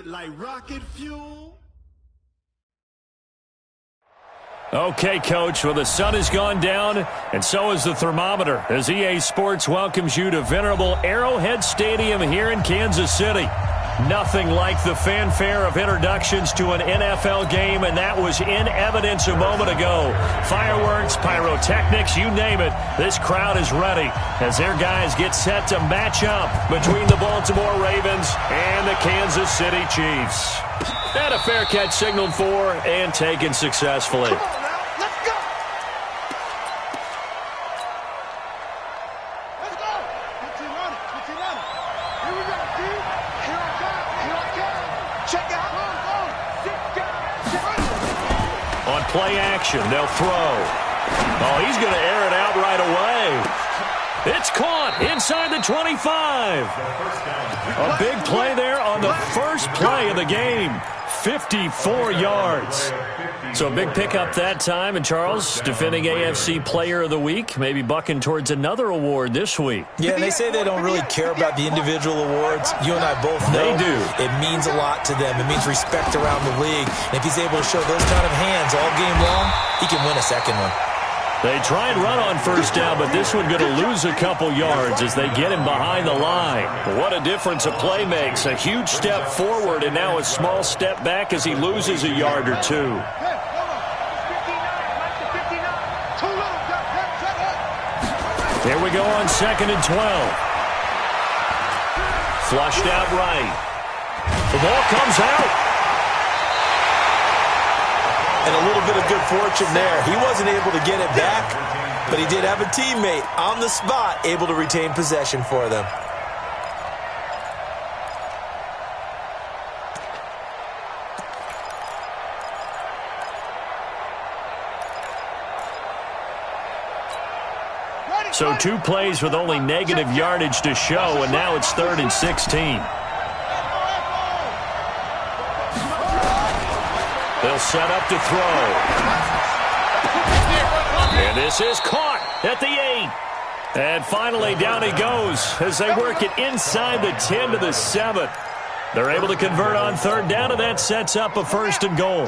it like rocket fuel. Okay, Coach, well, the sun has gone down, and so has the thermometer, as EA Sports welcomes you to venerable Arrowhead Stadium here in Kansas City. Nothing like the fanfare of introductions to an NFL game, and that was in evidence a moment ago. Fireworks, pyrotechnics, you name it, this crowd is ready as their guys get set to match up between the Baltimore Ravens and the Kansas City Chiefs. And a fair catch signaled for and taken successfully. Come on now, let's go! Let's go! Good team on it, good team on it. Here we go, team. Here I come. Check out. On play action, they'll throw. Oh, he's going to air it out right away. It's caught inside the 25. A big play there on the first play of the game. 54 yards. So a big pickup that time. And Charles, defending AFC Player of the Week, maybe bucking towards another award this week. Yeah, and they say they don't really care about the individual awards. You and I both know they do. It means a lot to them. It means respect around the league. And if he's able to show those kind of hands all game long, he can win a second one. They try and run on first down, but this one going to lose a couple yards as they get him behind the line. What a difference a play makes. A huge step forward and now a small step back as he loses a yard or two. Here we go on 2nd and 12. Flushed out right. The ball comes out. And a little bit of good fortune there. He wasn't able to get it back, but he did have a teammate on the spot able to retain possession for them. So 2 plays with only negative yardage to show, and now it's 3rd and 16. They'll set up to throw. And this is caught at the 8. And finally down he goes as they work it inside the 10 to the 7. They're able to convert on 3rd down, and that sets up a 1st and goal.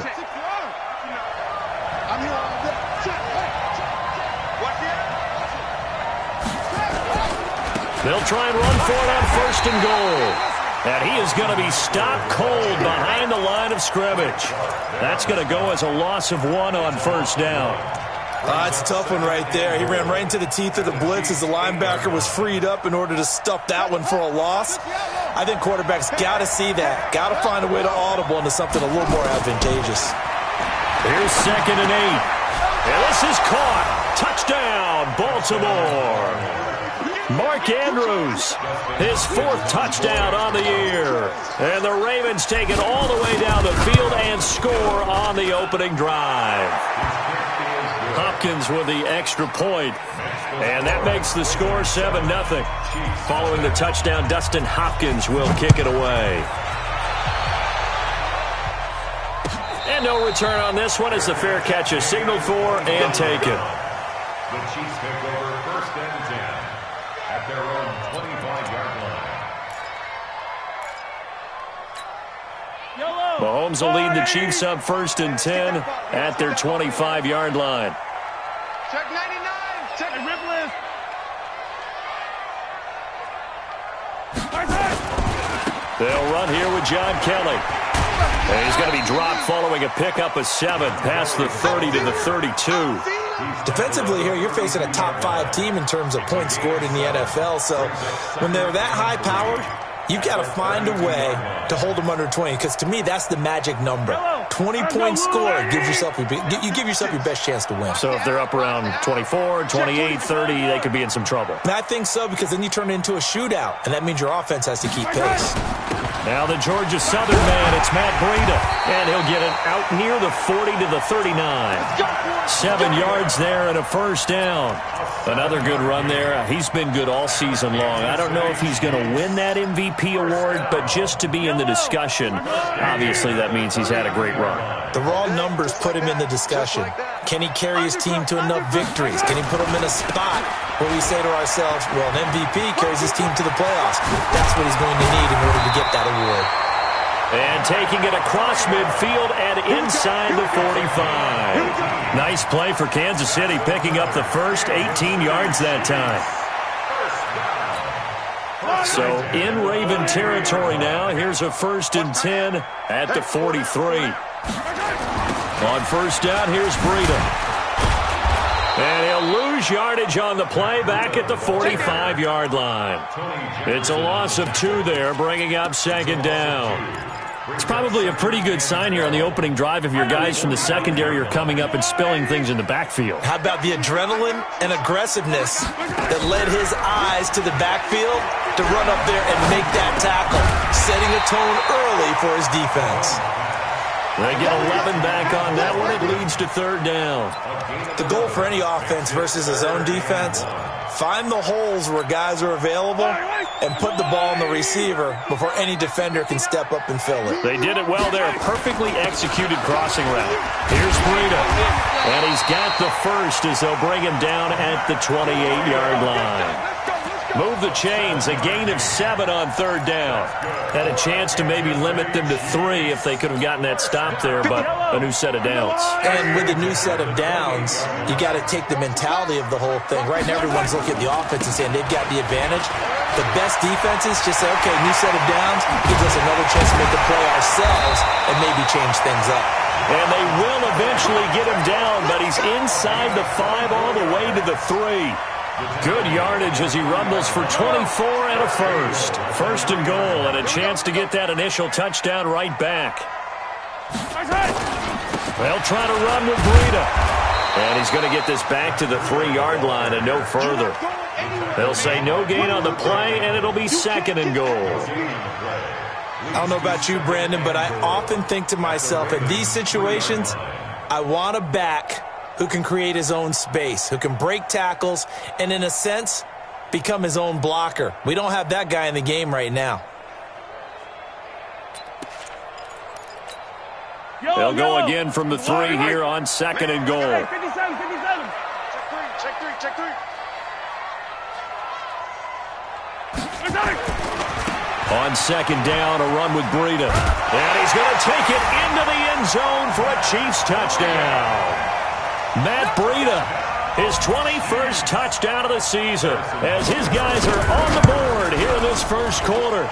They'll try and run for it on 1st and goal. And he is going to be stopped cold behind the line of scrimmage. That's going to go as a loss of 1 on 1st down. It's a tough one right there. He ran right into the teeth of the blitz as the linebacker was freed up in order to stuff that one for a loss. I think quarterbacks got to see that. Got to find a way to audible into something a little more advantageous. Here's 2nd and 8. And this is caught. Touchdown, Baltimore. Mark Andrews, his 4th touchdown on the year. And the Ravens take it all the way down the field and score on the opening drive. Hopkins with the extra point. And that makes the score 7-0. Following the touchdown, Dustin Hopkins will kick it away. And no return on this one as the fair catch is signaled for and taken. The Chiefs take over 1st and 10 at their own 25-yard line. Mahomes will lead the Chiefs up 1st and 10 at their 25-yard line. Check 99. Check the rip list. They'll run here with John Kelly. And he's going to be dropped following a pickup of 7 past the 30 to the 32. Defensively here, you're facing a top 5 team in terms of points scored in the NFL. So when they're that high-powered, you've got to find a way to hold them under 20, because to me, that's the magic number. 20-point score gives yourself you give yourself your best chance to win. So if they're up around 24, 28, 30, they could be in some trouble. And I think so, because then you turn it into a shootout, and that means your offense has to keep pace. Now the Georgia Southern man, it's Matt Breida, and he'll get it out near the 40 to the 39. 7 yards there and a 1st down. Another good run there. He's been good all season long. I don't know if he's going to win that MVP award, but just to be in the discussion, obviously that means he's had a great run. The raw numbers put him in the discussion. Can he carry his team to enough victories? Can he put them in a spot where we say to ourselves, well, an MVP carries his team to the playoffs. That's what he's going to need in order to get that award. And And taking it across midfield and inside the 45. Nice play for Kansas City, picking up the first 18 yards that time. So in Raven territory now, here's a 1st and 10 at the 43. On first down, here's Breida. And he'll lose yardage on the play back at the 45-yard line. It's a loss of 2 there, bringing up 2nd down. It's probably a pretty good sign here on the opening drive if your guys from the secondary are coming up and spilling things in the backfield. How about the adrenaline and aggressiveness that led his eyes to the backfield to run up there and make that tackle, setting a tone early for his defense. They get 11 back on that one. It leads to 3rd down. The goal for any offense versus his own defense, find the holes where guys are available and put the ball in the receiver before any defender can step up and fill it. They did it well there. Perfectly executed crossing route. Here's Breida. And he's got the first as they'll bring him down at the 28-yard line. Move the chains, a gain of 7 on 3rd down. Had a chance to maybe limit them to 3 if they could have gotten that stop there, but a new set of downs. And with the new set of downs, you got to take the mentality of the whole thing. Right now, everyone's looking at the offense and saying they've got the advantage. The best defenses just say, okay, new set of downs gives us another chance to make the play ourselves and maybe change things up. And they will eventually get him down, but he's inside the 5 all the way to the 3. Good yardage as he rumbles for 24 and a first. 1st and goal and a chance to get that initial touchdown right back. They'll try to run with Breida. And he's going to get this back to the 3-yard line and no further. They'll say no gain on the play, and it'll be 2nd and goal. I don't know about you, Brandon, but I often think to myself, in these situations, I want a back who can create his own space, who can break tackles, and in a sense, become his own blocker. We don't have that guy in the game right now. They'll go again from the 3 here on 2nd and goal. Check three. On 2nd down, a run with Breida. And he's going to take it into the end zone for a Chiefs touchdown. Matt Breida, his 21st touchdown of the season, as his guys are on the board here in this 1st quarter.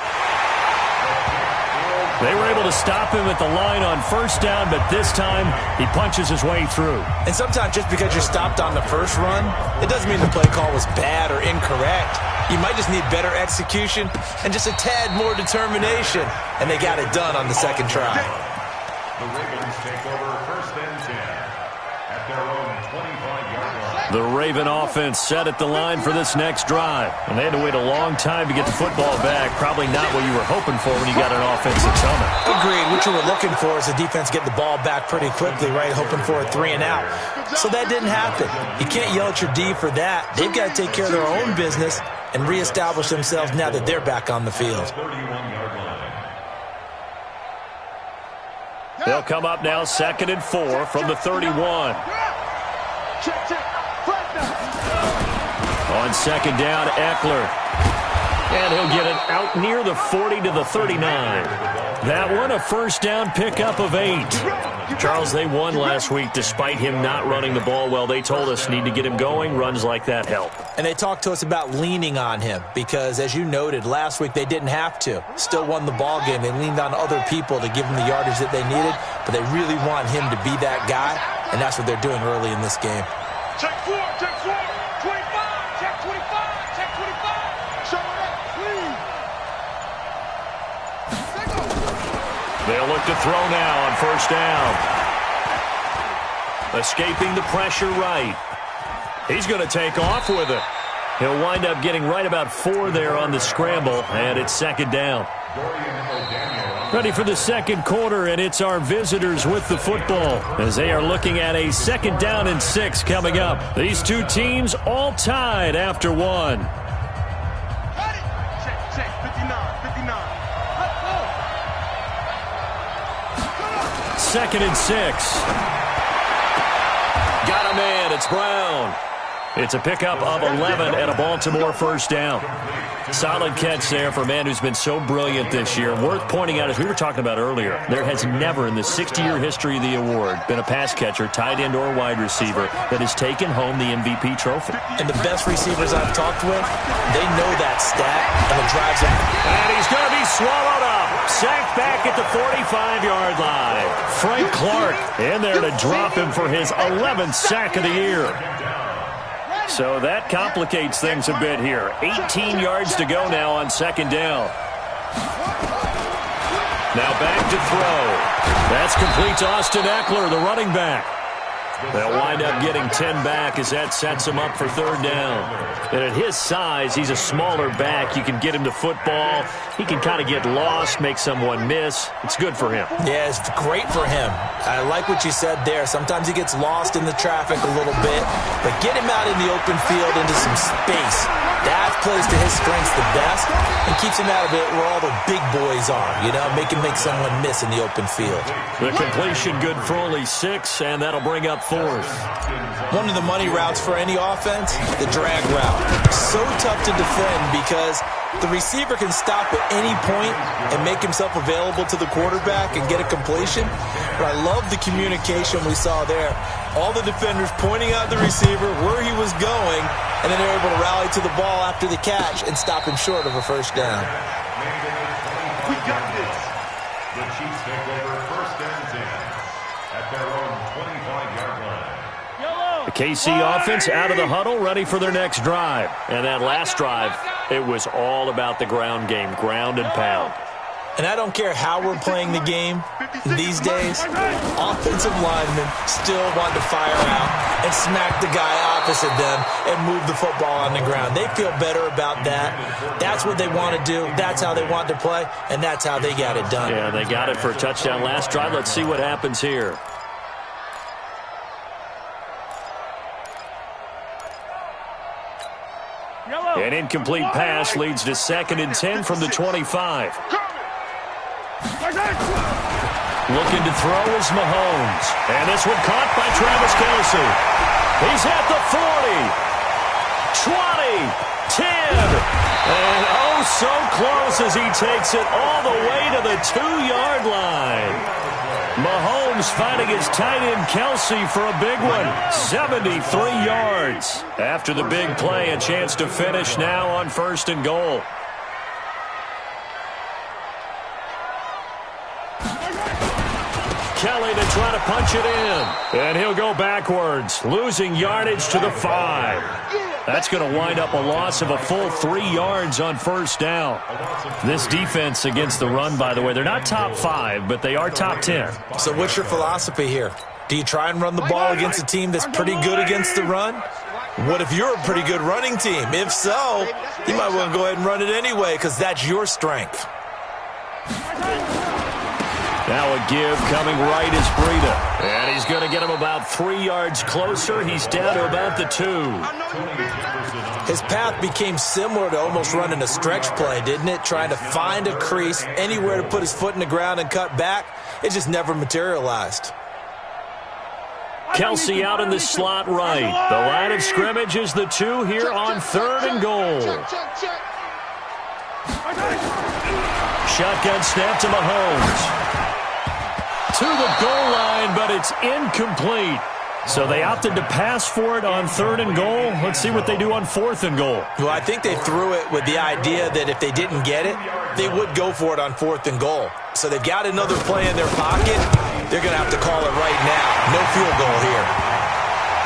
They were able to stop him at the line on 1st down, but this time he punches his way through. And sometimes just because you're stopped on the first run, it doesn't mean the play call was bad or incorrect. You might just need better execution and just a tad more determination, and they got it done on the 2nd try. The Ravens take over 1st and 10 at their own 25-yard line. The Raven offense set at the line for this next drive. And they had to wait a long time to get the football back. Probably not what you were hoping for when you got an offense that's coming. Agreed. What you were looking for is the defense get the ball back pretty quickly, right? Hoping for a 3 and out. So that didn't happen. You can't yell at your D for that. They've got to take care of their own business and reestablish themselves now that they're back on the field. 31-yard line. They'll come up now 2nd and 4 from the 31. On 2nd down, Eckler. And he'll get it out near the 40 to the 39. That one, a 1st down pickup of 8. Charles, they won last week despite him not running the ball well. They told us need to get him going. Runs like that help. And they talked to us about leaning on him because, as you noted, last week they didn't have to. Still won the ball game. They leaned on other people to give them the yardage that they needed, but they really want him to be that guy, and that's what they're doing early in this game. Check 4, 25, check 25, check 25. Show it up, please. They'll look to throw now on 1st down. Escaping the pressure right. He's going to take off with it. He'll wind up getting right about 4 there on the scramble, and it's 2nd down. Ready for the 2nd quarter, and it's our visitors with the football as they are looking at a 2nd down and 6 coming up. These two teams all tied after 1. Check, 59. 2nd and 6. Got a man. It's Brown. It's a pickup of 11 and a Baltimore first down. Solid catch there for a man who's been so brilliant this year. Worth pointing out, as we were talking about earlier, there has never in the 60-year history of the award been a pass catcher, tight end, or wide receiver that has taken home the MVP trophy. And the best receivers I've talked with, they know that stat, and it drives them. And he's going to be swallowed up. Sacked back at the 45-yard line. Frank Clark in there to drop him for his 11th sack of the year. So that complicates things a bit here. 18 yards to go now on second down. Now back to throw. That's complete to Austin Eckler, the running back. They'll wind up getting 10 back as that sets him up for third down. And at his size, he's a smaller back. You can get him to football. He can kind of get lost, make someone miss. It's good for him. Yeah, it's great for him. I like what you said there. Sometimes he gets lost in the traffic a little bit, but get him out in the open field into some space. That plays to his strengths the best and keeps him out of it where all the big boys are, you know, make someone miss in the open field. The completion good for only 6, and that'll bring up fourth. One of the money routes for any offense, the drag route. So tough to defend because the receiver can stop at any point and make himself available to the quarterback and get a completion. But I love the communication we saw there. All the defenders pointing out the receiver where he was going, and then they're able to rally to the ball after the catch and stop him short of a first down. We got this. The Chiefs take over first and 10 at their own 25-yard line. The KC offense out of the huddle, ready for their next drive. And that last drive, it was all about the ground game, ground and pound. And I don't care how we're playing the game these days, offensive linemen still want to fire out and smack the guy opposite them and move the football on the ground. They feel better about that. That's what they want to do. That's how they want to play, and that's how they got it done. Yeah, they got it for a touchdown last drive. Let's see what happens here. An incomplete pass leads to 2nd and 10 from the 25. Looking to throw is Mahomes. And this one caught by Travis Kelce. He's at the 40, 20, 10. And oh, so close as he takes it all the way to the 2-yard line. Mahomes finding his tight end Kelce for a big one. 73 yards. After the big play, a chance to finish now on 1st and goal. Kelly to try to punch it in. And he'll go backwards, losing yardage to the 5. That's going to wind up a loss of a full 3 yards on 1st down. This defense against the run, by the way, they're not top 5, but they are top 10. So what's your philosophy here? Do you try and run the ball against a team that's pretty good against the run? What if you're a pretty good running team? If so, you might want to go ahead and run it anyway because that's your strength. Now a give coming right is Breida. And he's going to get him about 3 yards closer. He's down to about the 2. His path became similar to almost running a stretch play, didn't it? Trying to find a crease, anywhere to put his foot in the ground and cut back. It just never materialized. Kelce out in the slot right. The line of scrimmage is the 2 here on 3rd and goal. Shotgun snap to Mahomes. To the goal line, but it's incomplete. So they opted to pass for it on 3rd and goal. Let's see what they do on 4th and goal. Well, I think they threw it with the idea that if they didn't get it, they would go for it on 4th and goal. So they've got another play in their pocket. They're going to have to call it right now. No field goal here.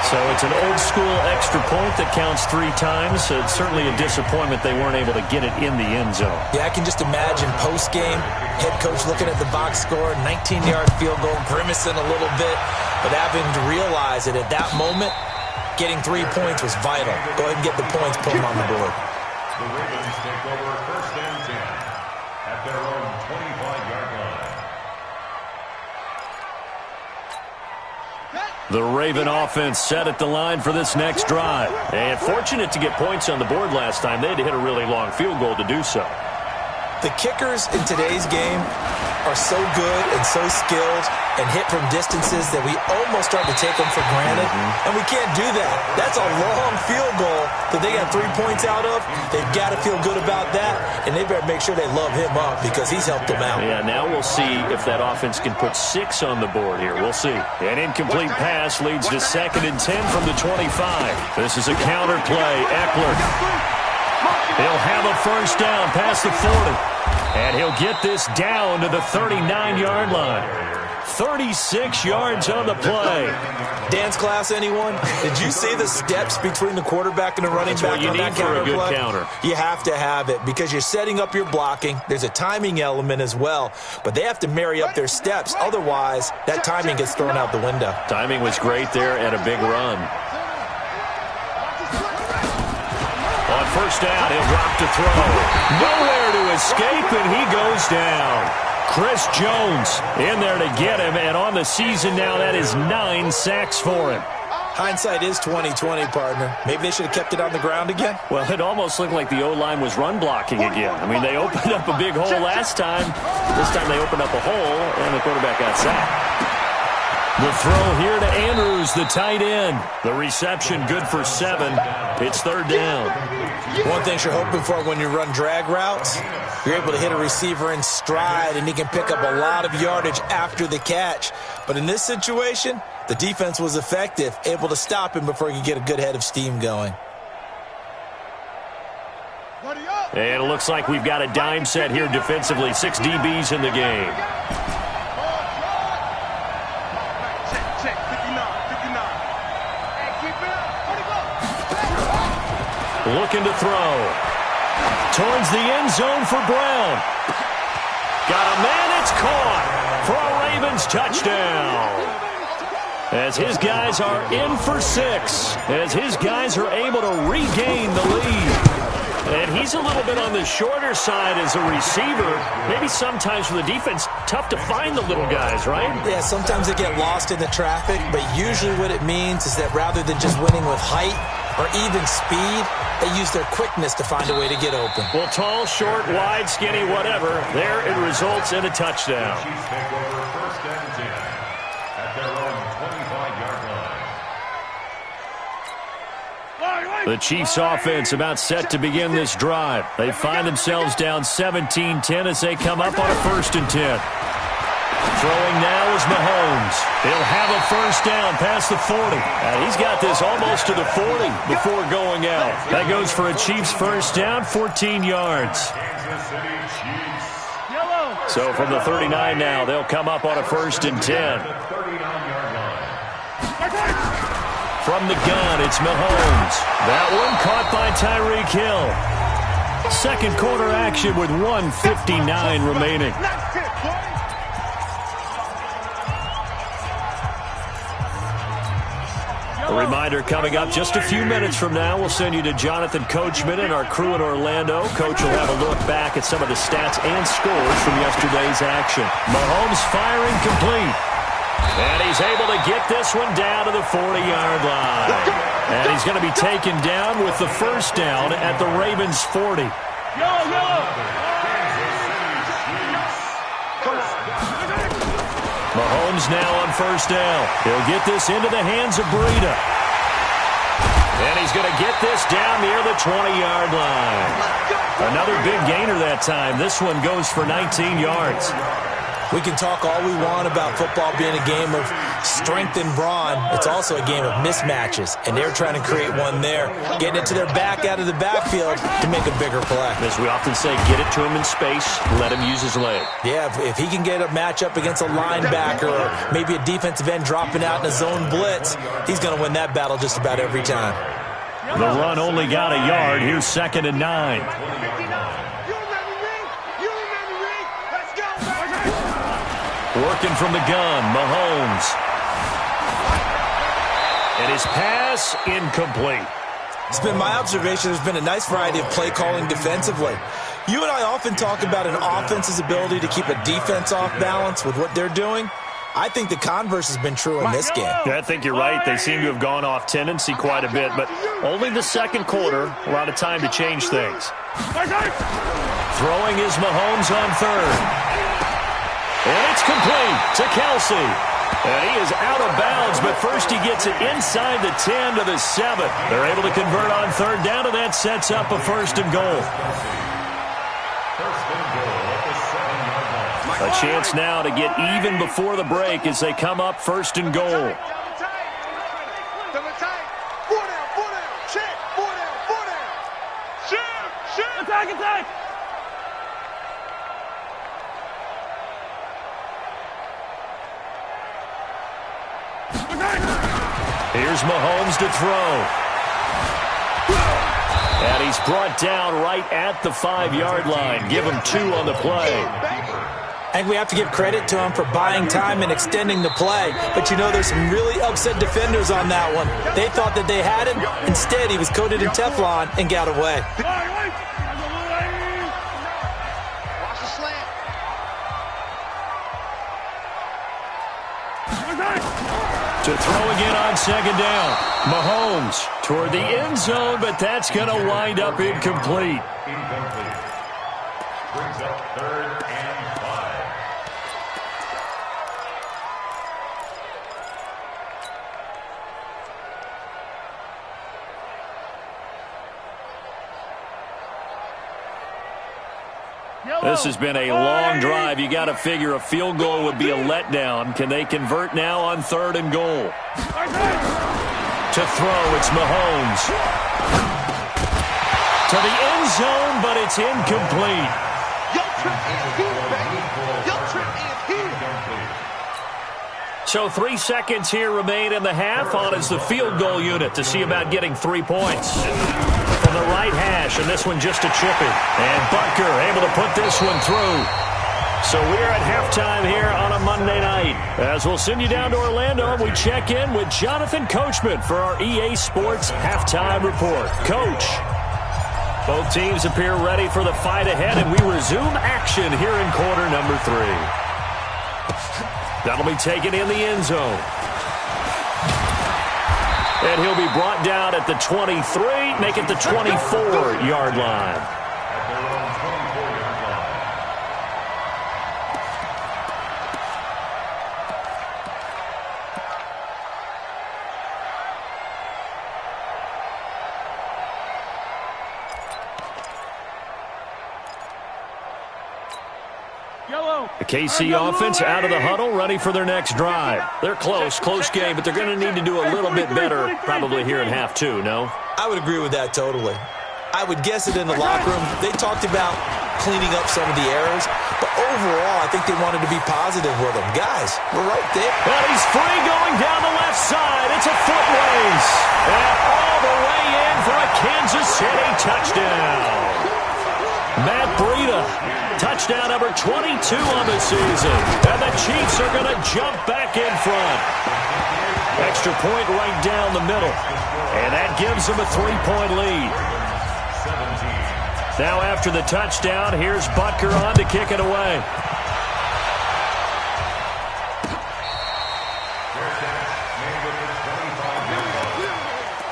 So it's an old-school extra point that counts 3 times. So it's certainly a disappointment they weren't able to get it in the end zone. Yeah, I can just imagine post-game, head coach looking at the box score, 19-yard field goal, grimacing a little bit, but having to realize that at that moment, getting 3 points was vital. Go ahead and get the points, put them on the board. The Ravens take over first and 10 at their own 25-yard line. The Raven offense set at the line for this next drive. And fortunate to get points on the board last time. They had to hit a really long field goal to do so. The kickers in today's game, are so good and so skilled and hit from distances that we almost start to take them for granted, and we can't do that. That's a long field goal that they got 3 points out of. They've got to feel good about that, and they better make sure they love him up because he's helped them out. Yeah, now we'll see if that offense can put 6 on the board here. We'll see. An incomplete pass leads to 2nd and 10 from the 25. This is a counter play. Eckler. He'll have a first down past the 40. And he'll get this down to the 39-yard line. 36 yards on the play. Dance class, anyone? Did you see the steps between the quarterback and the running back on that counter play? That's what you need for a good counter. You have to have it because you're setting up your blocking. There's a timing element as well, but they have to marry up their steps. Otherwise, that timing gets thrown out the window. Timing was great there and a big run. On first down, he'll drop to throw. Nowhere to escape, and he goes down. Chris Jones in there to get him, and on the season now, that is 9 sacks for him. Hindsight is 20/20, partner. Maybe they should have kept it on the ground again. Well, it almost looked like the O-line was run blocking again. I mean, they opened up a big hole last time. This time they opened up a hole, and the quarterback got sacked. The throw here to Andrews, the tight end. The reception good for 7. It's 3rd down. One thing you're hoping for when you run drag routes, you're able to hit a receiver in stride, and he can pick up a lot of yardage after the catch. But in this situation, the defense was effective, able to stop him before he could get a good head of steam going. And it looks like we've got a dime set here defensively. 6 DBs in the game. Looking to throw. Towards the end zone for Brown. Got a man, it's caught for a Ravens touchdown. As his guys are in for 6. As his guys are able to regain the lead. And he's a little bit on the shorter side as a receiver. Maybe sometimes for the defense, tough to find the little guys, right? Yeah, sometimes they get lost in the traffic, but usually what it means is that rather than just winning with height or even speed, they use their quickness to find a way to get open. Well, tall, short, wide, skinny, whatever, there it results in a touchdown. Chiefs take over 1st and 10 at their own 25-yard line. The Chiefs offense about set to begin this drive. They find themselves down 17-10 as they come up on a 1st and 10. Throwing now is Mahomes. He'll have a first down past the 40. He's got this almost to the 40 before going out. That goes for a Chiefs first down, 14 yards. So from the 39 now, they'll come up on a 1st and 10. From the gun, it's Mahomes. That one caught by Tyreek Hill. 2nd quarter action with 1:59 remaining. A reminder coming up just a few minutes from now, we'll send you to Jonathan Coachman and our crew in Orlando. Coach will have a look back at some of the stats and scores from yesterday's action. Mahomes firing complete. And he's able to get this one down to the 40-yard line. And he's going to be taken down with the first down at the Ravens' 40. Mahomes now on first down. He'll get this into the hands of Breida. And he's going to get this down near the 20-yard line. Another big gainer that time. This one goes for 19 yards. We can talk all we want about football being a game of strength and brawn. It's also a game of mismatches, and they're trying to create one there, getting it to their back out of the backfield to make a bigger play. As we often say, get it to him in space, let him use his leg. Yeah, if he can get a matchup against a linebacker or maybe a defensive end dropping out in a zone blitz, he's going to win that battle just about every time. The run only got a yard. Here's 2nd and 9. Working from the gun, Mahomes. And his pass incomplete. It's been my observation there's been a nice variety of play calling defensively. You and I often talk about an offense's ability to keep a defense off balance with what they're doing. I think the converse has been true in this game. Yeah, I think you're right. They seem to have gone off tendency quite a bit, but only the 2nd quarter, a lot of time to change things. Throwing is Mahomes on 3rd. And it's complete to Kelsey. And he is out of bounds, but first he gets it inside the 10 to the 7. They're able to convert on third down, and that sets up a first and goal. A chance now to get even before the break as they come up first and goal. Attack! Here's Mahomes to throw. And he's brought down right at the 5-yard line. Give him 2 on the play. I think we have to give credit to him for buying time and extending the play. But you know there's some really upset defenders on that one. They thought that they had him. Instead, he was coated in Teflon and got away. Watch the slant. To throw again on second down. Mahomes toward the end zone, but that's going to wind up incomplete. Incomplete. Brings up 3rd and 5. This has been a long drive. You got to figure a field goal would be a letdown. Can they convert now on 3rd and goal? To throw, it's Mahomes. To the end zone, but it's incomplete. So 3 seconds here remain in the half. On is the field goal unit to see about getting 3 points. From the right hash, and this one just a chippy. And Butker able to put this one through. So we're at halftime here on a Monday night. As we'll send you down to Orlando, we check in with Jonathan Coachman for our EA Sports Halftime Report. Coach, both teams appear ready for the fight ahead, and we resume action here in quarter number 3. That'll be taken in the end zone. And he'll be brought down at the 23, make it the 24-yard line. At their own 24-yard line. The KC offense out of the huddle, ready for their next drive. They're close game, but they're going to need to do a little bit better probably here in half 2, no? I would agree with that totally. I would guess it in the locker room. They talked about cleaning up some of the errors, but overall, I think they wanted to be positive with them. Guys, we're right there. And he's free going down the left side. It's a foot race. And all the way in for a Kansas City touchdown. Matt Breida, touchdown number 22 on the season. And the Chiefs are going to jump back in front. Extra point right down the middle. And that gives them a 3-point lead. Now after the touchdown, here's Butker on to kick it away.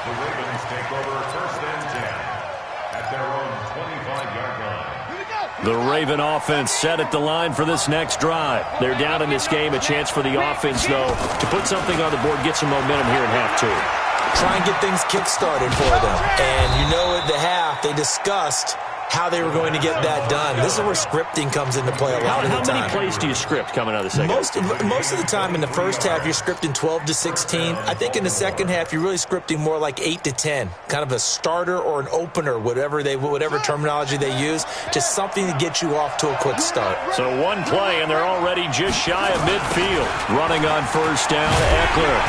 The Ravens take over 1st and 10 at their own 25-yard line. The Raven offense set at the line for this next drive. They're down in this game. A chance for the offense, though, to put something on the board, get some momentum here in half 2. Try and get things kick-started for them. And you know at the half, they discussed how they were going to get that done. This is where scripting comes into play a lot of the time. How many plays do you script coming out of the second? Most of the time in the first half, you're scripting 12 to 16. I think in the second half, you're really scripting more like 8 to 10. Kind of a starter or an opener, whatever terminology they use. Just something to get you off to a quick start. So one play, and they're already just shy of midfield. Running on first down, Eckler.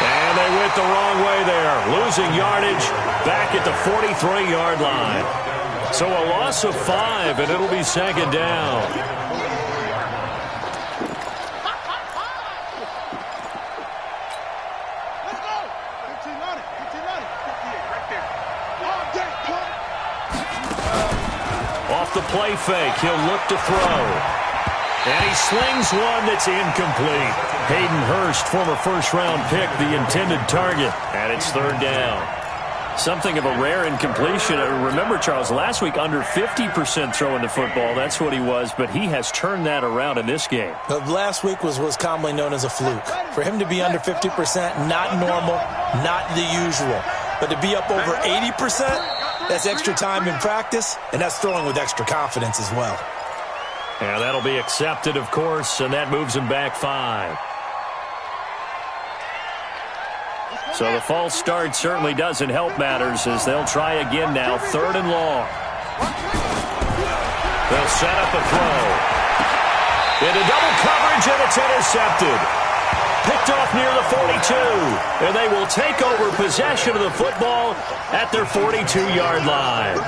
And they went the wrong way there. Losing yardage back at the 43-yard line. So a loss of 5, and it'll be second down. Let's go. 15 on it. 58 right there. Off the play fake, he'll look to throw. And he slings one that's incomplete. Hayden Hurst, former first-round pick, the intended target. And it's third down. Something of a rare incompletion. Remember, Charles, last week under 50% throwing the football. That's what he was, but he has turned that around in this game. Last week was commonly known as a fluke. For him to be under 50%, not normal, not the usual. But to be up over 80%, that's extra time in practice, and that's throwing with extra confidence as well. And that'll be accepted, of course, and that moves him back 5. So the false start certainly doesn't help matters as they'll try again now, 3rd and long. They'll set up a throw. Into double coverage, and it's intercepted. Picked off near the 42, and they will take over possession of the football at their 42-yard line.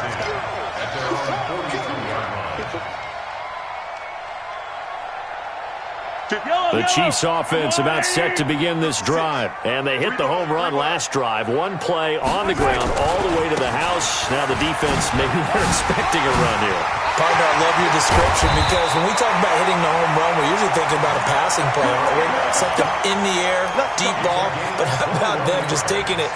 The Chiefs offense about set to begin this drive. And they hit the home run last drive. One play on the ground all the way to the house. Now the defense, maybe they're expecting a run here. Partner, I love your description because when we talk about hitting the home run, we're usually thinking about a passing play. Something in the air, deep ball. But how about them just taking it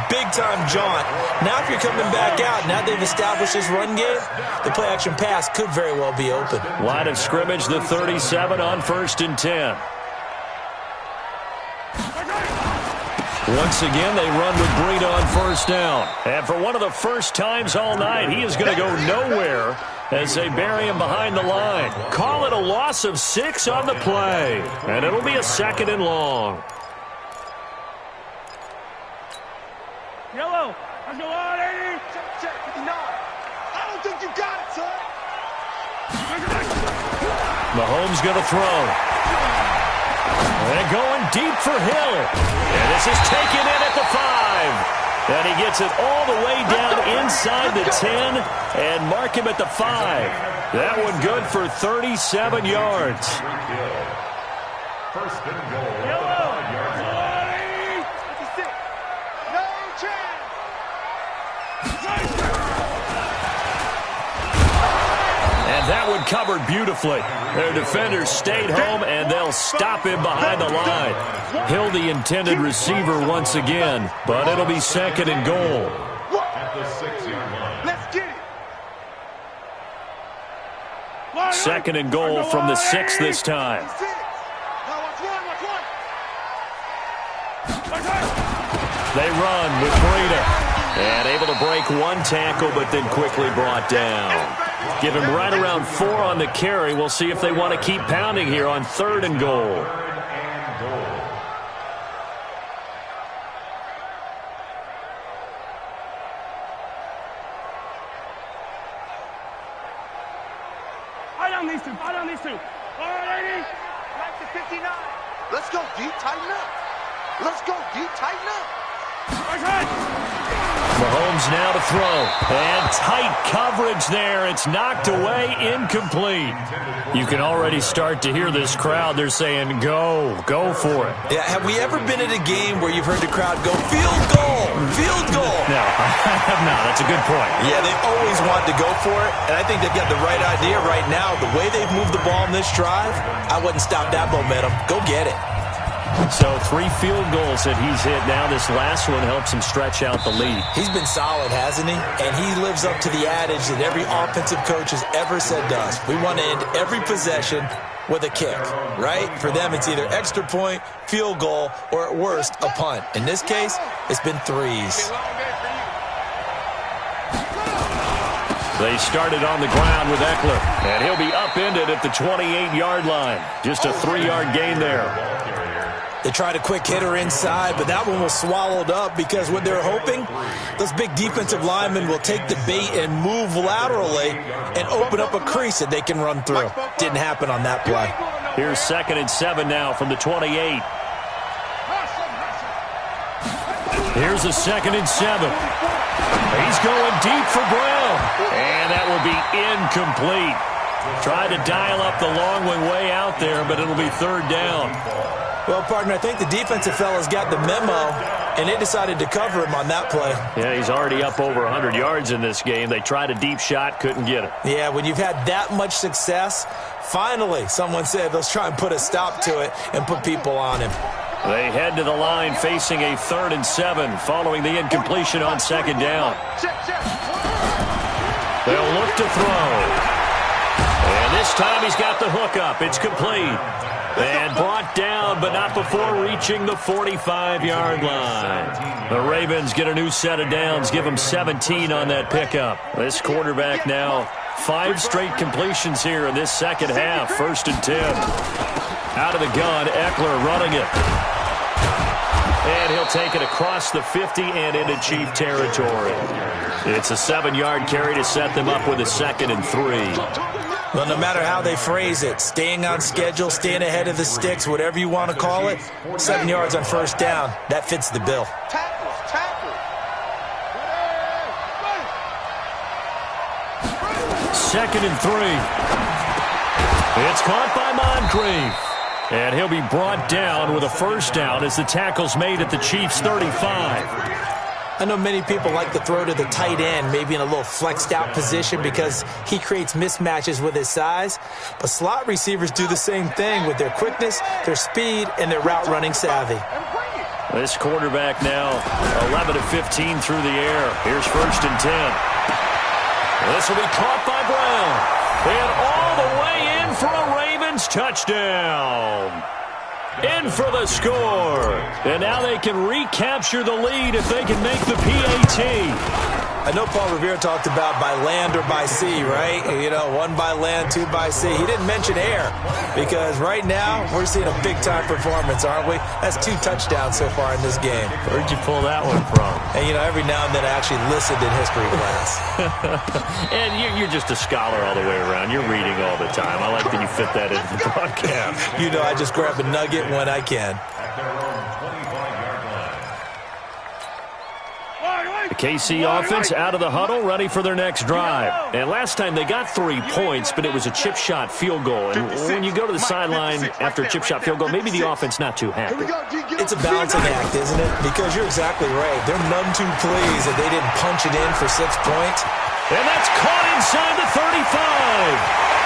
big-time jaunt? Now if you're coming back out, now they've established this run game, the play-action pass could very well be open. Line of scrimmage, the 37 on 1st and 10. Once again, they run with Breida on 1st down. And for one of the first times all night, he is going to go nowhere as they bury him behind the line. Call it a loss of 6 on the play. And it'll be a 2nd and long. Yellow. Let's go on, 80. Check, 59. I don't think you got it, son. Mahomes going to throw. And going deep for Hill. And this is taken in at the 5. And he gets it all the way down inside the 10 and mark him at the 5. That one good for 37 yards. 1st and goal at the 5-yard line. 56. No chance. And that one covered beautifully. Their defenders stayed home, and they'll stop him behind the line. Hill, the intended receiver once again, but it'll be 2nd and goal. At the 6-yard line. Let's get it. 2nd and goal from the 6 this time. They run with Breida. And able to break one tackle, but then quickly brought down. Give him right around 4 on the carry. We'll see if they want to keep pounding here on 3rd and goal. I on these two. All right, 80. Back to 59. Let's go deep, tighten up. Let's go deep, tighten up. Mahomes now to throw. And tight coverage there. It's knocked away, incomplete. You can already start to hear this crowd. They're saying, go for it. Yeah, have we ever been at a game where you've heard the crowd go, field goal, field goal? No, I have not. That's a good point. Yeah, they've always wanted to go for it, and I think they've got the right idea right now. The way they've moved the ball in this drive, I wouldn't stop that momentum. Go get it. So 3 field goals that he's hit now. This last one helps him stretch out the lead. He's been solid, hasn't he? And he lives up to the adage that every offensive coach has ever said to us. We want to end every possession with a kick, right? For them, it's either extra point, field goal, or at worst, a punt. In this case, it's been 3s. They started on the ground with Eckler, and he'll be upended at the 28-yard line. Just a 3-yard gain there. They tried a quick hitter inside, but that one was swallowed up because what they're hoping, those big defensive linemen will take the bait and move laterally and open up a crease that they can run through. Didn't happen on that play. Here's 2nd and 7 now from the 28. Here's a 2nd and 7. He's going deep for Brown, and that will be incomplete. Tried to dial up the long one way out there, but it'll be 3rd down. Well, partner, I think the defensive fellas got the memo, and they decided to cover him on that play. Yeah, he's already up over 100 yards in this game. They tried a deep shot, couldn't get it. Yeah, when you've had that much success, finally someone said, let's try and put a stop to it and put people on him. They head to the line facing a 3rd and 7 following the incompletion on 2nd down. They'll look to throw. And this time he's got the hook up. It's complete. And brought down, but not before reaching the 45-yard line. The Ravens get a new set of downs, give them 17 on that pickup. This quarterback now 5 straight completions here in this second half. 1st and 10. Out of the gun, Eckler running it. And he'll take it across the 50 and into Chief territory. It's a 7-yard carry to set them up with a 2nd and 3. Well, no matter how they phrase it, staying on schedule, staying ahead of the sticks, whatever you want to call it, 7 yards on 1st down, that fits the bill. Second and 3. It's caught by Moncrief. And he'll be brought down with a 1st down as the tackle's made at the Chiefs' 35. I know many people like to throw to the tight end, maybe in a little flexed out position because he creates mismatches with his size. But slot receivers do the same thing with their quickness, their speed, and their route running savvy. This quarterback now 11 of 15 through the air. Here's 1st and 10. This will be caught by Brown. And all the way in for a Ravens touchdown. In for the score. And now they can recapture the lead if they can make the PAT. I know Paul Revere talked about by land or by sea, right? You know, 1 by land, 2 by sea. He didn't mention air because right now we're seeing a big-time performance, aren't we? That's 2 touchdowns so far in this game. Where'd you pull that one from? And, you know, every now and then I actually listened in history class. And you're just a scholar all the way around. You're reading all the time. I like that you fit that into the broadcast. You know, I just grab a nugget when I can. The KC offense out of the huddle, ready for their next drive. And last time they got 3 points, but it was a chip shot field goal. And when you go to the sideline after a chip shot field goal, maybe the offense not too happy. It's a balancing act, isn't it? Because you're exactly right. They're none too pleased that they didn't punch it in for 6 points. And that's caught inside the 35.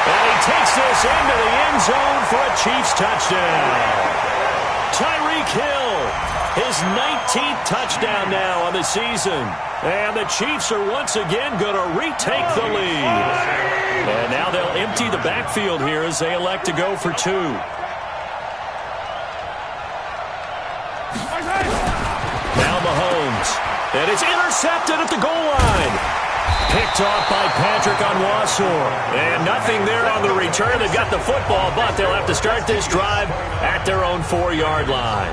And he takes this into the end zone for a Chiefs touchdown. Tyreek Hill, his 19th touchdown now on the season. And the Chiefs are once again going to retake the lead. And now they'll empty the backfield here as they elect to go for 2. Now Mahomes. And it's intercepted at the goal line. Picked off by Patrick Onwuasor. And nothing there on the return. They've got the football, but they'll have to start this drive at their own 4-yard line.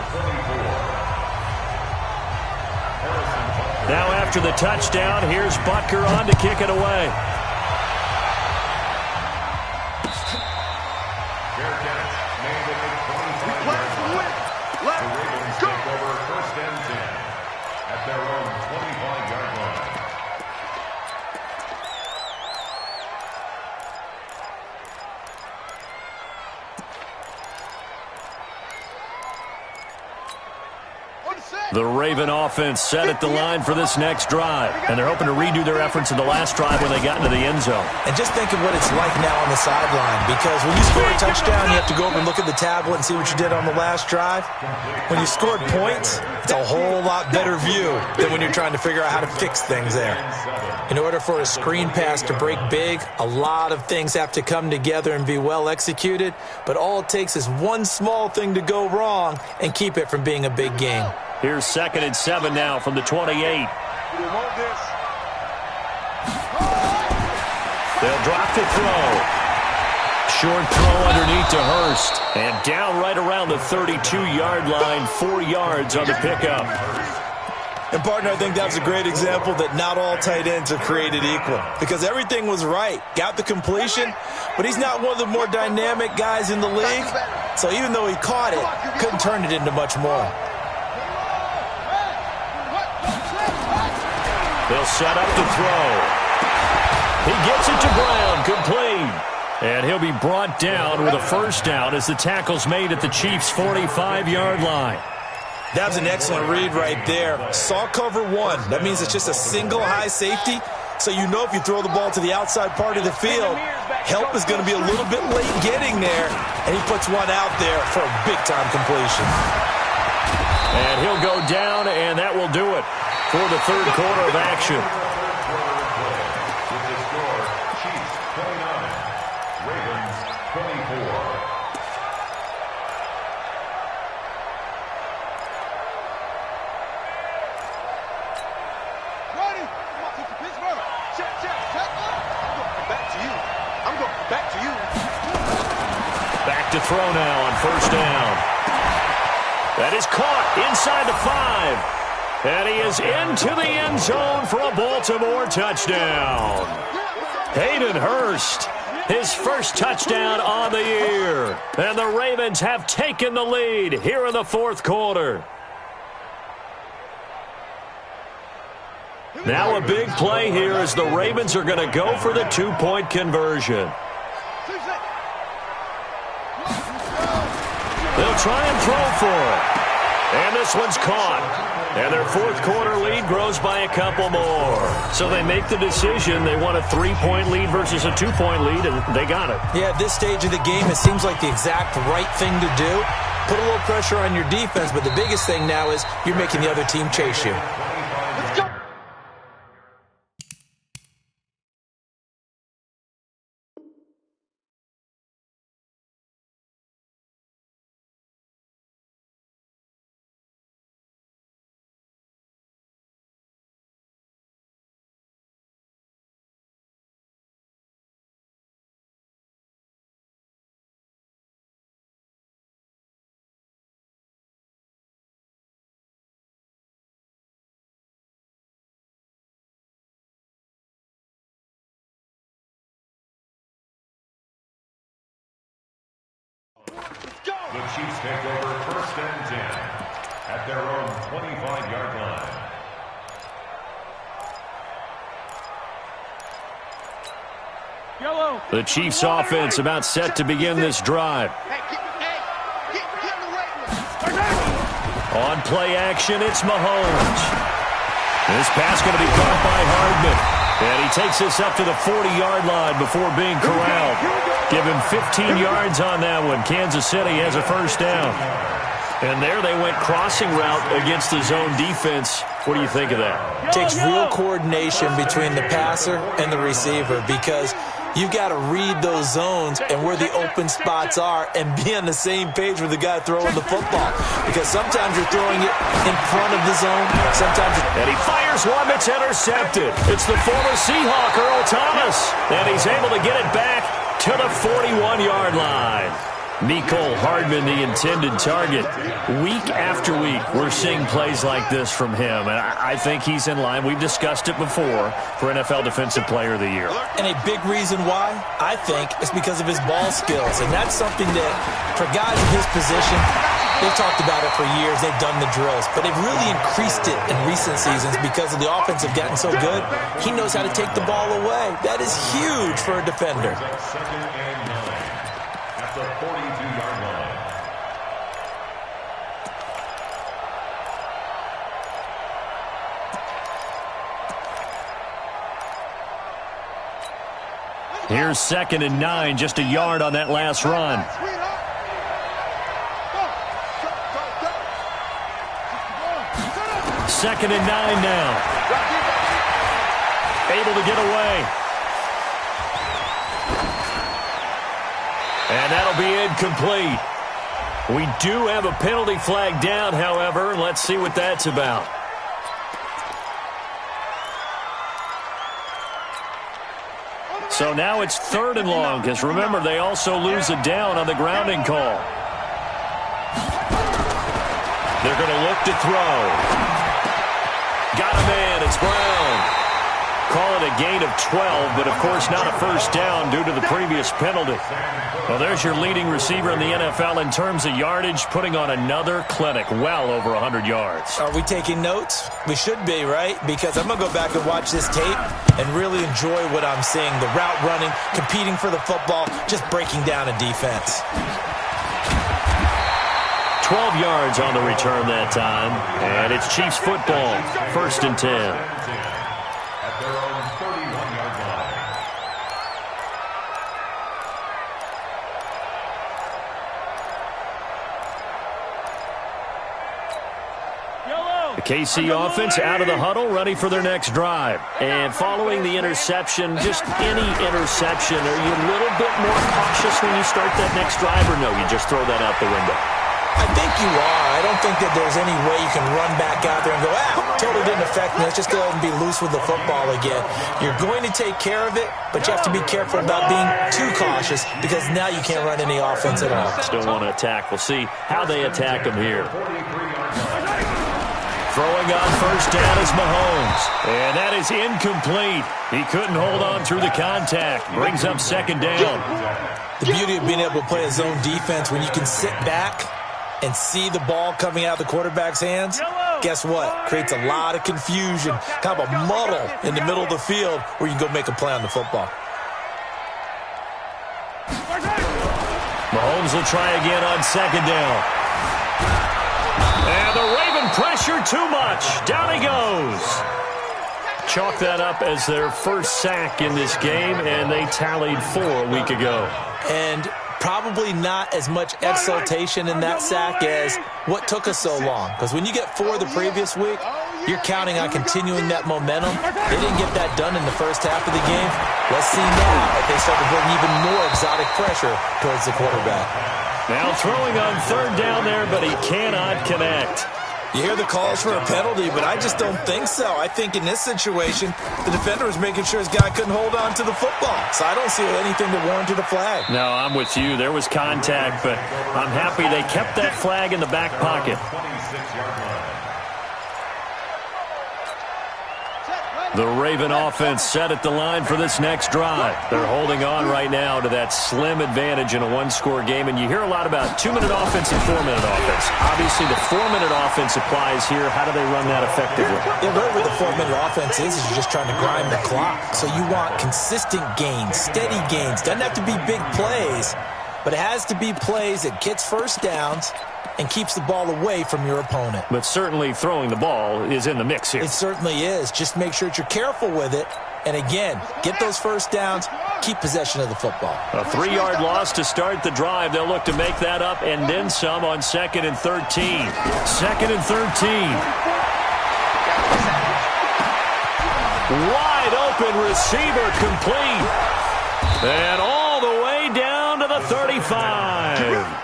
Now after the touchdown, here's Butker on to kick it away. Ravens take over 1st and 10 at their own 25-yard line. The Raven offense set at the line for this next drive. And they're hoping to redo their efforts in the last drive when they got into the end zone. And just think of what it's like now on the sideline. Because when you score a touchdown, you have to go over and look at the tablet and see what you did on the last drive. When you scored points, it's a whole lot better view than when you're trying to figure out how to fix things there. In order for a screen pass to break big, a lot of things have to come together and be well executed. But all it takes is one small thing to go wrong and keep it from being a big game. Here's 2nd and 7 now from the 28. They'll drop the throw. Short throw underneath to Hurst. And down right around the 32-yard line, 4 yards on the pickup. And, partner, I think that's a great example that not all tight ends are created equal. Because everything was right. Got the completion, but he's not one of the more dynamic guys in the league. So even though he caught it, couldn't turn it into much more. They'll set up the throw. He gets it to Brown, complete. And he'll be brought down with a 1st down as the tackle's made at the Chiefs' 45-yard line. That was an excellent read right there. Saw cover 1. That means it's just a single high safety. So you know if you throw the ball to the outside part of the field, help is going to be a little bit late getting there. And he puts one out there for a big-time completion. And he'll go down, and that will do it for the third quarter of action. With the score, Chiefs 29, Ravens 24. Ready? Come on, to Pittsburgh. Check, check. I'm going back to you. I'm going back to you. Back to throw now on first down. That is caught inside the 5. And he is into the end zone for a Baltimore touchdown. Hayden Hurst, his first touchdown on the year. And the Ravens have taken the lead here in the fourth quarter. Now a big play here as the Ravens are going to go for the two-point conversion. They'll try and throw for it. And this one's caught. And their fourth quarter lead grows by a couple more. So they make the decision. They want a 3-point lead versus a 2-point lead, and they got it. Yeah, at this stage of the game, it seems like the exact right thing to do. Put a little pressure on your defense, but the biggest thing now is you're making the other team chase you. Let's go. The Chiefs take over first and 10 at their own 25-yard line. The Chiefs offense about set to begin this drive. On play action, it's Mahomes. This pass going to be caught by Hardman. And he takes this up to the 40-yard line before being corralled. Give him 15 yards on that one. Kansas City has a first down. And there they went crossing route against the zone defense. What do you think of that? Takes real coordination between the passer and the receiver because you've got to read those zones and where the open spots are and be on the same page with the guy throwing the football. Because sometimes you're throwing it in front of the zone. Sometimes and he fires one that's intercepted. It's the former Seahawk, Earl Thomas. And he's able to get it back to the 41-yard line. Mecole Hardman, the intended target. Week after week, we're seeing plays like this from him, and I think he's in line. We've discussed it before for NFL Defensive Player of the Year. And a big reason why, I think, is because of his ball skills, and that's something that, for guys in his position, they've talked about it for years. They've done the drills, but they've really increased it in recent seasons because of the offense have gotten so good. He knows how to take the ball away. That is huge for a defender. Second and 9 at the 42-yard line. Here's 2nd and 9, just a yard on that last run. Second and 9 now. Able to get away. And that'll be incomplete. We do have a penalty flag down, however. Let's see what that's about. So now it's 3rd and long, because remember, they also lose a down on the grounding call. They're going to look to throw. Got a man, it's Brown. Call it a gain of 12, but of course not a first down due to the previous penalty. Well, there's your leading receiver in the NFL in terms of yardage, putting on another clinic, well over 100 yards. Are we taking notes? We should be, right? Because I'm going to go back and watch this tape and really enjoy what I'm seeing. The route running, competing for the football, just breaking down a defense. 12 yards on the return that time, and it's Chiefs football, 1st and 10. At their own 31-yard line. KC offense out of the huddle, ready for their next drive. And following the interception, just any interception, are you a little bit more cautious when you start that next drive, or no, you just throw that out the window? I think you are. I don't think that there's any way you can run back out there and go, totally didn't affect me. Let's just go ahead and be loose with the football again. You're going to take care of it, but you have to be careful about being too cautious because now you can't run any offense at all. Still want to attack. We'll see how they attack them here. Throwing on first down is Mahomes. And that is incomplete. He couldn't hold on through the contact. Brings up second down. The beauty of being able to play a zone defense when you can sit back and see the ball coming out of the quarterback's hands, guess what? Creates a lot of confusion, kind of a muddle in the middle of the field where you can go make a play on the football. Mahomes will try again on second down. And the Raven pressure too much. Down he goes. Chalk that up as their first sack in this game, and they tallied 4 a week ago. And probably not as much exultation in that sack as what took us so long. Because when you get 4 the previous week, you're counting on continuing that momentum. They didn't get that done in the first half of the game. Let's see now if they start to bring even more exotic pressure towards the quarterback. Now throwing on third down there, but he cannot connect. You hear the calls for a penalty, but I just don't think so. I think in this situation, the defender was making sure his guy couldn't hold on to the football. So I don't see anything that warranted a flag. No, I'm with you. There was contact, but I'm happy they kept that flag in the back pocket. The Raven offense set at the line for this next drive. They're holding on right now to that slim advantage in a one-score game, and you hear a lot about 2-minute offense and 4-minute offense. Obviously, the 4-minute offense applies here. How do they run that effectively? Yeah, really what the 4-minute offense is you're just trying to grind the clock. So you want consistent gains, steady gains. Doesn't have to be big plays, but it has to be plays that gets first downs and keeps the ball away from your opponent. But certainly throwing the ball is in the mix here. It certainly is. Just make sure that you're careful with it. And again, get those first downs, keep possession of the football. A 3-yard loss to start the drive. They'll look to make that up and then some on 2nd and 13. 2nd and 13. Wide open receiver complete. And all the way down to the 35.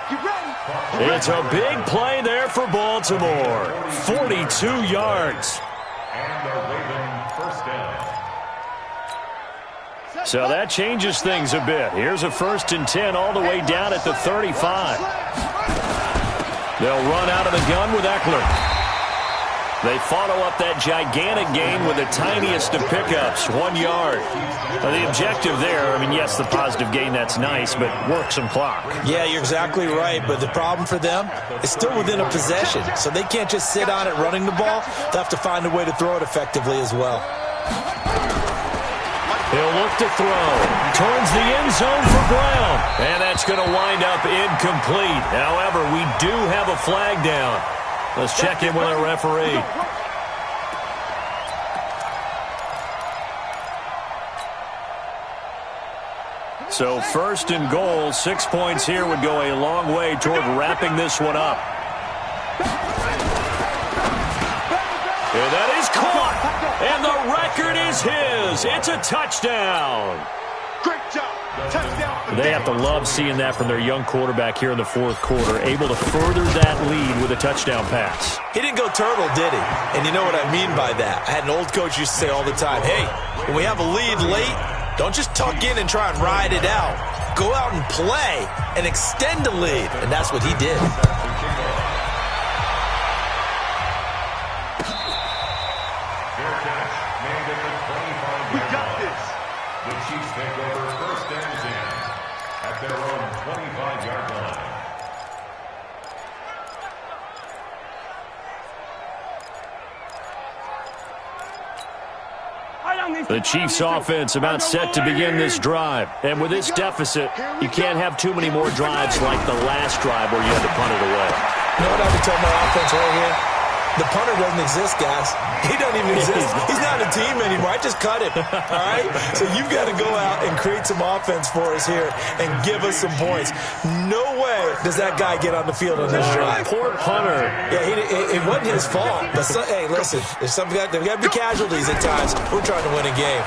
It's a big play there for Baltimore. 42 yards. And the Raven first down. So that changes things a bit. Here's a 1st and 10 all the way down at the 35. They'll run out of the gun with Eckler. They follow up that gigantic gain with the tiniest of pickups, 1 yard. The objective there, I mean, yes, the positive gain, that's nice, but work some clock. Yeah, you're exactly right, but the problem for them is still within a possession, so they can't just sit on it running the ball. They'll have to find a way to throw it effectively as well. He'll look to throw towards the end zone for Brown, and that's going to wind up incomplete. However, we do have a flag down. Let's check in with our referee. So 1st and goal, 6 points here would go a long way toward wrapping this one up. And that is caught, and the record is his. It's a touchdown. Great job. Touchdown. They have to love seeing that from their young quarterback here in the 4th quarter, able to further that lead with a touchdown pass. He didn't go turtle, did he? And you know what I mean by that. I had an old coach used to say all the time, hey, when we have a lead late, don't just tuck in and try and ride it out. Go out and play and extend the lead. And that's what he did. We got this. The Chiefs take over 1st and 10 at their own 25-yard line. The Chiefs offense about set to begin this drive. And with this deficit, you can't have too many more drives like the last drive where you had to punt it away. You know what I would tell my offense right here? The punter doesn't exist, guys. He doesn't even exist. He's not a team anymore. I just cut him, all right? So you've got to go out and create some offense for us here and give us some points. No way does that guy get on the field on this drive. Poor punter. Yeah, it wasn't his fault. But, hey, listen, there's got to be casualties at times. We're trying to win a game.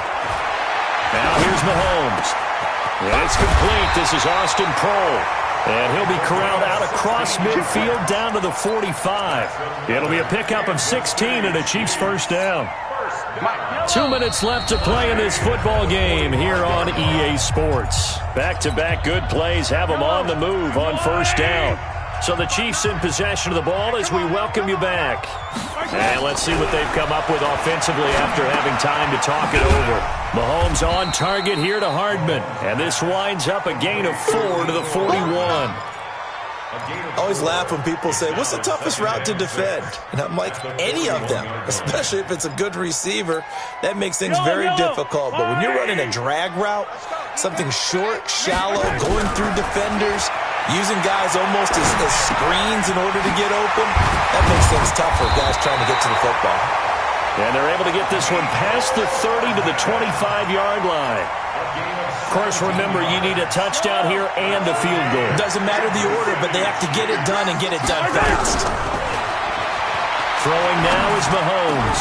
Now here's Mahomes. It's complete. This is Austin Prohl. And he'll be corralled out across midfield down to the 45. It'll be a pickup of 16 and a Chiefs first down. 2 minutes left to play in this football game here on EA Sports. Back-to-back good plays have them on the move on first down. So the Chiefs in possession of the ball as we welcome you back. And let's see what they've come up with offensively after having time to talk it over. Mahomes on target here to Hardman. And this winds up a gain of 4 to the 41. I always laugh when people say, what's the toughest route to defend? And I'm like, any of them, especially if it's a good receiver. That makes things very difficult. But when you're running a drag route, something short, shallow, going through defenders, using guys almost as screens in order to get open, that makes things tough for guys trying to get to the football. And they're able to get this one past the 30 to the 25-yard line. Of course, remember, you need a touchdown here and a field goal. Doesn't matter the order, but they have to get it done and get it done fast. Throwing now is Mahomes.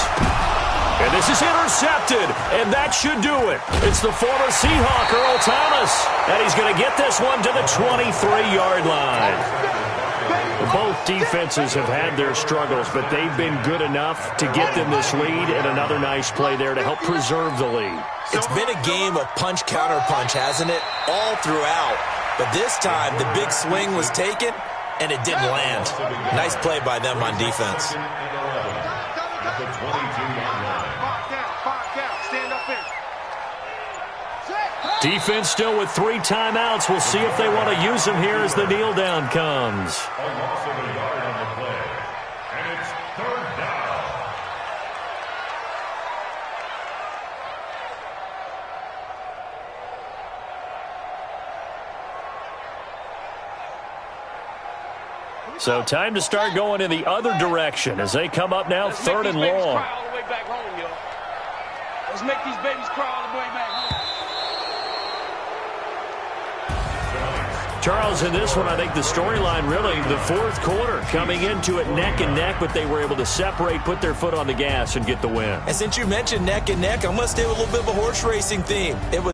And this is intercepted, and that should do it. It's the former Seahawk, Earl Thomas, and he's going to get this one to the 23-yard line. Both defenses have had their struggles, but they've been good enough to get them this lead, and another nice play there to help preserve the lead. It's been a game of punch-counter-punch, hasn't it? All throughout. But this time, the big swing was taken, and it didn't land. Nice play by them on defense. Defense still with 3 timeouts. We'll see if they want to use them here as the kneel down comes. A loss of a yard on the play. And it's third down. So time to start going in the other direction as they come up now, third and long. Let's make these babies cry all the way back home. Charles, in this one, I think the storyline really, the fourth quarter, coming into it neck and neck, but they were able to separate, put their foot on the gas, and get the win. And since you mentioned neck and neck, I'm going to stay with a little bit of a horse racing theme. It was